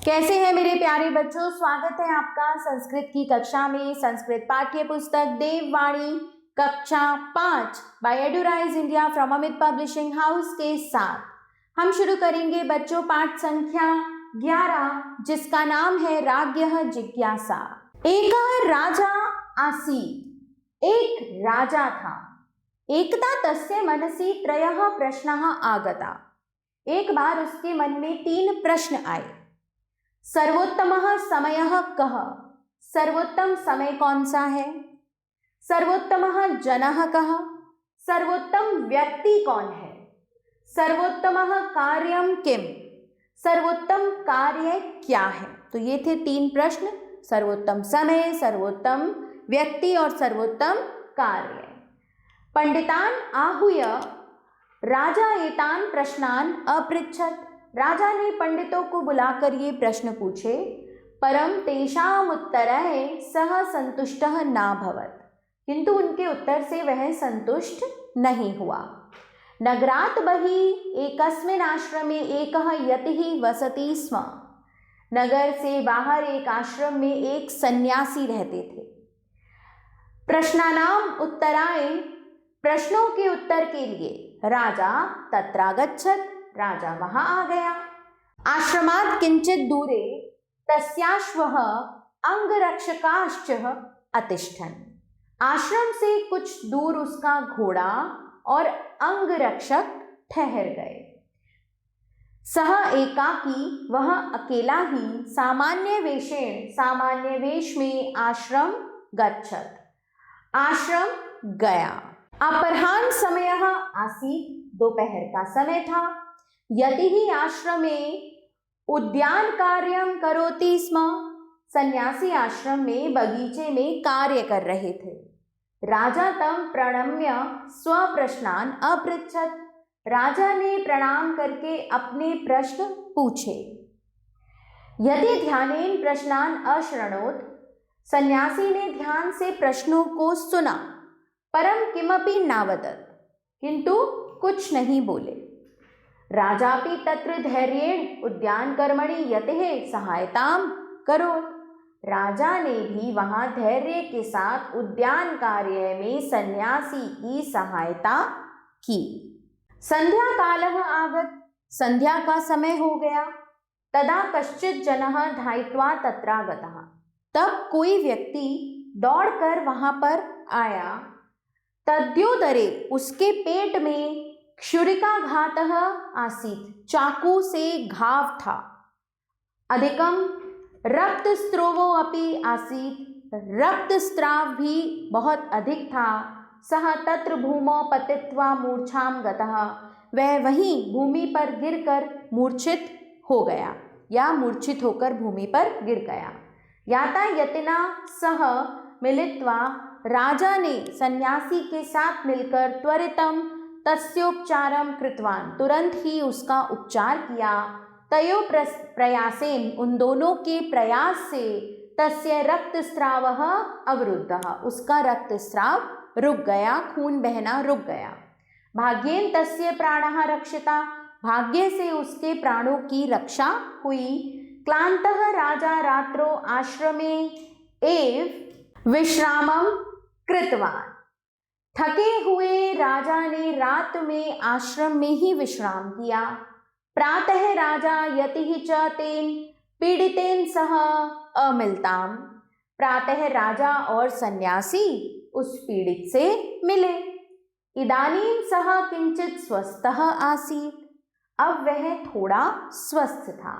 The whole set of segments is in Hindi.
कैसे हैं मेरे प्यारे बच्चों। स्वागत है आपका संस्कृत की कक्षा में। संस्कृत पाठ्य पुस्तक देववाणी कक्षा 5 by Edurise India from Amit publishing house के साथ हम शुरू करेंगे बच्चों पाठ संख्या 11 जिसका नाम है राज्ञः जिज्ञासा। एक राजा आसीत्। एक राजा था। एकदा तस्य मनसि त्रयः प्रश्नाः आगता। एक बार उसके मन में 3 प्रश्न आए। सर्वोत्तमः समयः कः? सर्वोत्तम समय कौन सा है? सर्वोत्तमः जनः कः? सर्वोत्तम व्यक्ति कौन है? सर्वोत्तमः कार्यं किम? सर्वोत्तम कार्य क्या है? तो ये थे 3 प्रश्न, सर्वोत्तम समय, सर्वोत्तम व्यक्ति और सर्वोत्तम कार्य। पंडितान आहूय राजा एतान प्रश्नान अपृच्छत्। राजा ने पंडितों को बुलाकर ये प्रश्न पूछे, परम तेषाम उत्तरैः सः संतुष्टः नाभवत्। किंतु उनके उत्तर से वह संतुष्ट नहीं हुआ। नगरात् बहिः एकस्मिन् आश्रमे एकः यतिः वसति स्म। नगर से बाहर एक आश्रम में एक सन्यासी रहते थे। प्रश्नानाम उत्तराय, प्रश्नों के उत्तर के लिए राजा तत्रागच्छत्। राजा वहां आ गया। आश्रमात् किंचित दूरे तस्याश्वः अंगरक्षकाश्च अतिष्ठन्। आश्रम से कुछ दूर उसका घोड़ा और अंगरक्षक ठहर गए। सह एकाकी, वह अकेला ही सामान्य वेश में आश्रम गच्छत्। आश्रम गया। अपराह्न समयः आसीत्। दोपहर का समय था। यतिः आश्रमे उद्यान कार्यं करोति स्म। सन्यासी आश्रम में बगीचे में कार्य कर रहे थे। राजा तं प्रणम्य स्वप्रश्नान् अपृच्छत्। राजा ने प्रणाम करके अपने प्रश्न पूछे। यदि ध्यानेन प्रश्नान् अशृणोत्। सन्यासी ने ध्यान से प्रश्नों को सुना, परम किमपि नावदत्, किंतु कुछ नहीं बोले। राजापि तत्र धैर्येण उद्यान कर्मणि यतेः सहायतां करोत्। राजा ने भी वहां धैर्य के साथ उद्यान कार्य में सन्यासी की सहायता की। संध्या कालः आगत। संध्या का समय हो गया। तदा कश्चित् जनः धायित्वा तत्रागतः। तब कोई व्यक्ति दौड़कर वहां पर आया। तद्योदरे, उसके पेट में क्षुरिकाघातः आसीत्। चाकू से घाव था। अधिकम रक्तस्रावो अपि आसीत्। रक्तस्राव भी बहुत अधिक था। सः तत्र भूमौ पतित्वा मूर्छां गतः। वह वहीं भूमि पर गिरकर मूर्छित हो गया या मूर्छित होकर भूमि पर गिर गया। यातायातिना सह मिलित्वा, राजा ने सन्यासी के साथ मिलकर त्वरितम तस्योपचारम कृतवान, तुरंत ही उसका उपचार किया। तयो प्रयासेन, उन दोनों के प्रयास से, तस्य रक्तस्रावः अवरुद्धः, उसका रक्तस्राव रुक गया, खून बहना रुक गया। भाग्येन तस्य प्राणः रक्षिता, भाग्य से उसके प्राणों की रक्षा हुई। क्लांतः राजा रात्रो आश्रमे एव विश्रामं कृतवान। थके हुए राजा ने रात में आश्रम में ही विश्राम किया। प्रातः राजा यतिः च तेन पीड़ितेन सह अमिलताम। प्रातः राजा और सन्यासी उस पीड़ित से मिले। इदानीं सः किंचित स्वस्थः आसीत्। अब वह थोड़ा स्वस्थ था।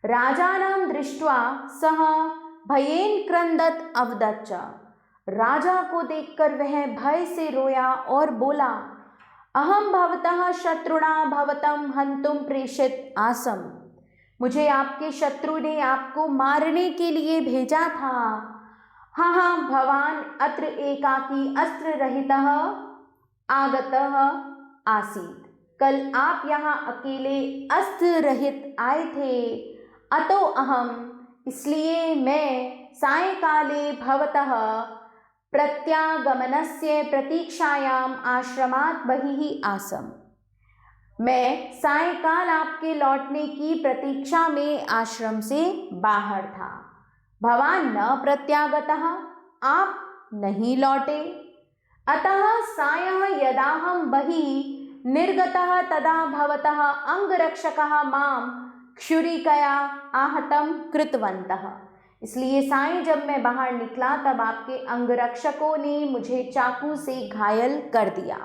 राजानं दृष्ट्वा सः भयेन क्रंदत अवदच्च। राजा को देखकर वह भय से रोया और बोला, अहम भवतः शत्रुणा भवतं हंतुम प्रेषित आसम। मुझे आपके शत्रु ने आपको मारने के लिए भेजा था। हाँ, भवान अत्र एकाकी अस्त्र रहितः आगतः आसीत्। कल आप यहाँ अकेले अस्त्र रहित आए थे। अतो अहम, इसलिए मैं सायंकाले भवतः प्रत्यागमनस्य प्रतीक्षायाम आश्रमात् बहिः आसम। मैं सायंकाल आपके लौटने की प्रतीक्षा में आश्रम से बाहर था। भवान न प्रत्यागतः, आप नहीं लौटे। अतः सायं यदाहं बहिः निर्गतः तदा भवतः अंगरक्षकः मां क्षुरिकया आहतं कृतवन्तः। इसलिए सायं जब मैं बाहर निकला तब आपके अंगरक्षकों ने मुझे चाकू से घायल कर दिया।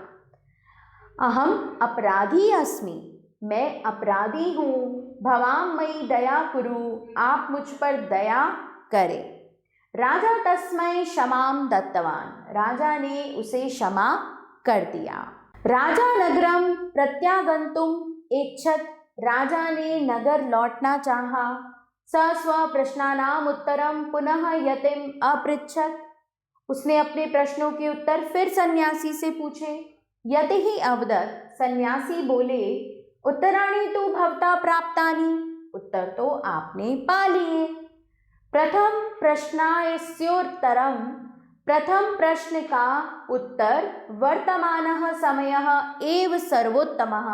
अहम अपराधी अस्मि, मैं अपराधी हूँ। भवां मयि दया कुरु, आप मुझ पर दया करें। राजा तस्मै क्षमां दत्तवान, राजा ने उसे क्षमा कर दिया। राजा नगरम प्रत्यागंतुम इच्छत, राजा ने नगर लौटना चाहा। स स्व प्रश्नानाम उत्तरम पुनः यतिम अपृच्छत, उसने अपने प्रश्नों के उत्तर फिर सन्यासी से पूछे। यति ही अवदत, सन्यासी बोले, उत्तराणि तु भवता प्राप्तानि, उत्तर तो आपने पा लिए। प्रथम प्रश्नास्योत्तरम, प्रथम प्रश्न का उत्तर वर्तमानः समयः एव सर्वोत्तमः,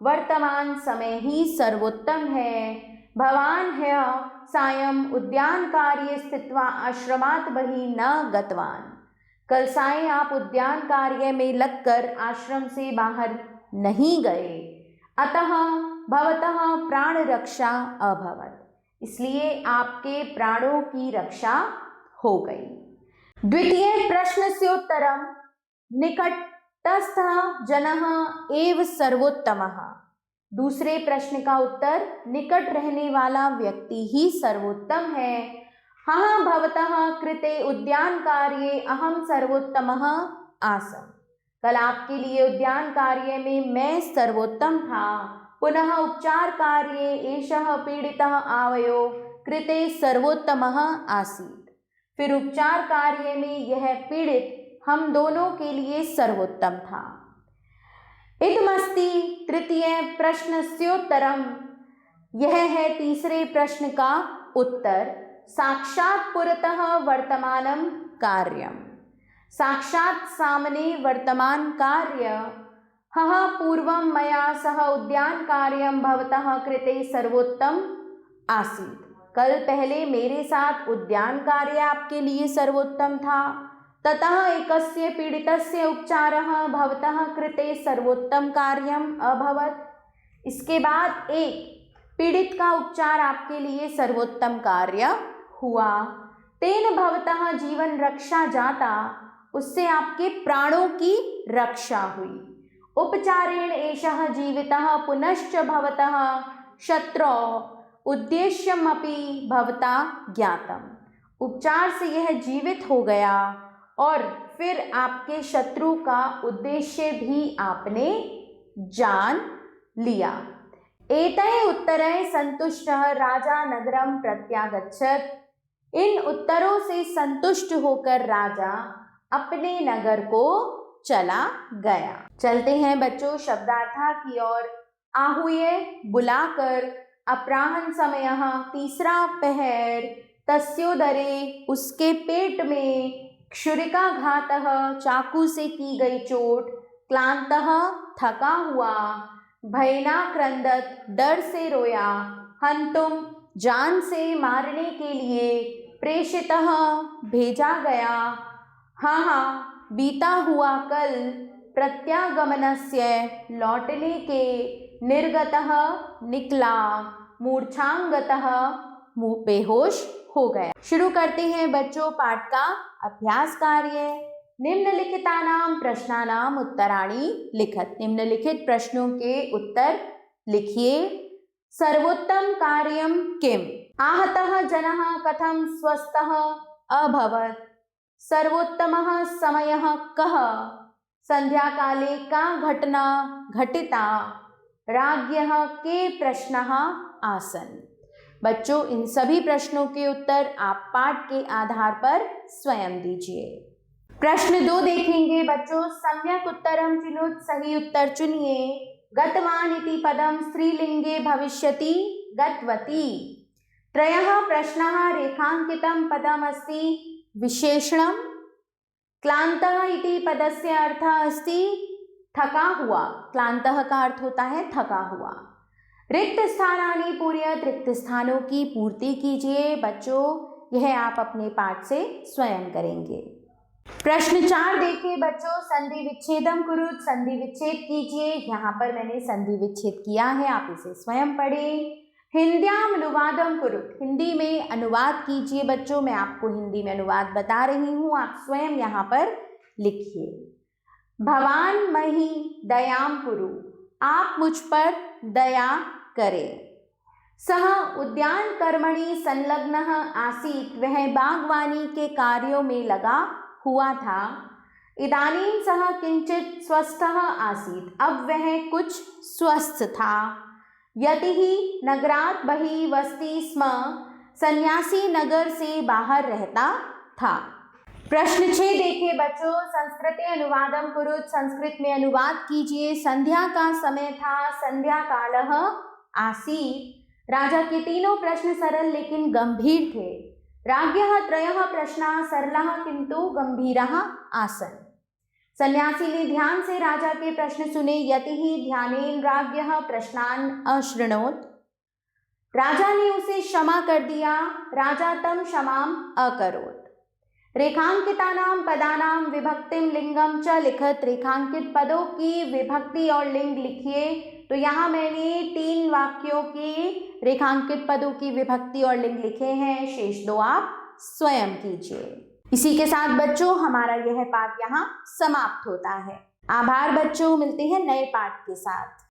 वर्तमान समय ही सर्वोत्तम है। भवान ह्यः सायं उद्यान कार्ये स्थित्वा आश्रमात् बहिः न गतवान, कल सायं आप उद्यान कार्य में लगकर आश्रम से बाहर नहीं गए। अतः भवतः प्राण रक्षा अभवत, इसलिए आपके प्राणों की रक्षा हो गई। द्वितीय प्रश्नस्योत्तरम, निकटस्थः जनः एव सर्वोत्तमः, दूसरे प्रश्न का उत्तर निकट रहने वाला व्यक्ति ही सर्वोत्तम है। हाँ भवतः कृते उद्यान कार्ये अहम सर्वोत्तमः आसम, कल आपके लिए उद्यान कार्य में मैं सर्वोत्तम था। पुनः उपचार कार्ये एषः पीडितः आवयो कृते सर्वोत्तमः आसीत्, फिर उपचार कार्य में यह पीड़ित हम दोनों के लिए सर्वोत्तम था। इदमस्ति तृतीय प्रश्नस्योत्तरम, यह है तीसरे प्रश्न का उत्तर। साक्षात् पुरतः वर्तमानं कार्यम, साक्षात सामने वर्तमान कार्य। हः पूर्वं मया सह उद्यान कार्यं भवतः कृते सर्वोत्तम आसीत्, कल पहले मेरे साथ उद्यान कार्य आपके लिए सर्वोत्तम था। ततः एकस्य पीड़ितस्य उपचारः भवतः कृते सर्वोत्तम कार्यम अभवत्, इसके बाद एक पीड़ित का उपचार आपके लिए सर्वोत्तम कार्य हुआ। तेन भवतः जीवन रक्षा जाता, उससे आपके प्राणों की रक्षा हुई। उपचारेण एषः जीवितः पुनश्च भवतः शत्रौ उद्देश्यमपि भवता ज्ञातम, उपचार से यह जीवित हो गया और फिर आपके शत्रु का उद्देश्य भी आपने जान लिया। एतैः उत्तरैः संतुष्टः राजा नगरम प्रत्यागच्छत, इन उत्तरों से संतुष्ट होकर राजा अपने नगर को चला गया। चलते हैं बच्चों शब्दार्था की ओर। आहूय बुलाकर, अपराह्न समयः तीसरा पहर, तस्योदरे उसके पेट में, क्षुरिकाघातः चाकू से की गई चोट, क्लांतः थका हुआ, भयनाक्रंदत डर से रोया, हंतुम जान से मारने के लिए, प्रेषितः भेजा गया, हाँ बीता हुआ कल, प्रत्यागमनस्य लौटने के, निर्गतः निकला, मूर्छांगतः बेहोश हो गया। शुरू करते हैं बच्चों पाठ का अभ्यास कार्य। निम्नलिखितानां प्रश्नानां उत्तराणि लिखत, निम्नलिखित प्रश्नों के उत्तर लिखिए। सर्वोत्तम कार्यं किम, आहतः जनः कथं स्वस्थः अभवत्, सर्वोत्तमः समयः कः, संध्याकाले का घटना घटिता, राज्ञः के प्रश्नः आसन्। बच्चों इन सभी प्रश्नों के उत्तर आप पाठ के आधार पर स्वयं दीजिए। प्रश्न 2 देखेंगे बच्चों। सम्यक उत्तरम चिनुत, सही उत्तर चुनिए। गतवान इति पदम स्त्रीलिंगे भविष्यति गतवती। त्रयः प्रश्नः रेखांकितं पदम् अस्ति विशेषणं। क्लान्तः इति पदस्य अर्थः अस्ति थका हुआ, क्लांतः का अर्थ होता है थका हुआ। रिक्त स्थानानि पूरयत, रिक्त स्थानों की पूर्ति कीजिए। बच्चों, यह आप अपने पाठ से स्वयं करेंगे। प्रश्न 4 देखिए बच्चों, संधि विच्छेदम कुरुत, संधि विच्छेद कीजिए। यहाँ पर मैंने संधि विच्छेद किया है, आप इसे स्वयं पढ़ें। हिंद्याम अनुवादम कुरुत, हिंदी में अनुवाद कीजिए। बच्चों, मैं आपको हिंदी में अनुवाद बता रही हूँ, आप स्वयं यहाँ पर लिखिए। भवान मही दयाम कुरु, आप मुझ पर दया करें। सह उद्यान कर्मणि संलग्नः आसीत्, वह बागवानी के कार्यों में लगा हुआ था। इदानीं सह किंचित स्वस्थः आसीत्, अब वह कुछ स्वस्थ था। यतिः नगरात् बहिः वसति स्म, सन्यासी नगर से बाहर रहता था। प्रश्न 6 देखिए बच्चों, संस्कृते अनुवादम कुरुत, संस्कृत में अनुवाद कीजिए। संध्या का समय था, संध्या कालः आसीत्। राजा के तीनों प्रश्न सरल लेकिन गंभीर थे। राज्ञः त्रयः प्रश्नाः सरलः किंतु गंभीरः आसन्। सन्यासी ने ध्यान से राजा के प्रश्न सुने। यतिः ध्यानेन राज्ञः प्रश्नान् अशृणोत्, राजा ने उसे क्षमा कर दिया। राजा तं क्षमाम् अकरोत्। रेखांकितानां पदानां विभक्तिम लिंगम च लिखत, रेखांकित पदों की विभक्ति और लिंग लिखिए। तो यहाँ मैंने 3 वाक्यों की रेखांकित पदों की विभक्ति और लिंग लिखे हैं, शेष 2 आप स्वयं कीजिए। इसी के साथ बच्चों हमारा यह पाठ यहाँ समाप्त होता है। आभार बच्चों, मिलते हैं नए पाठ के साथ।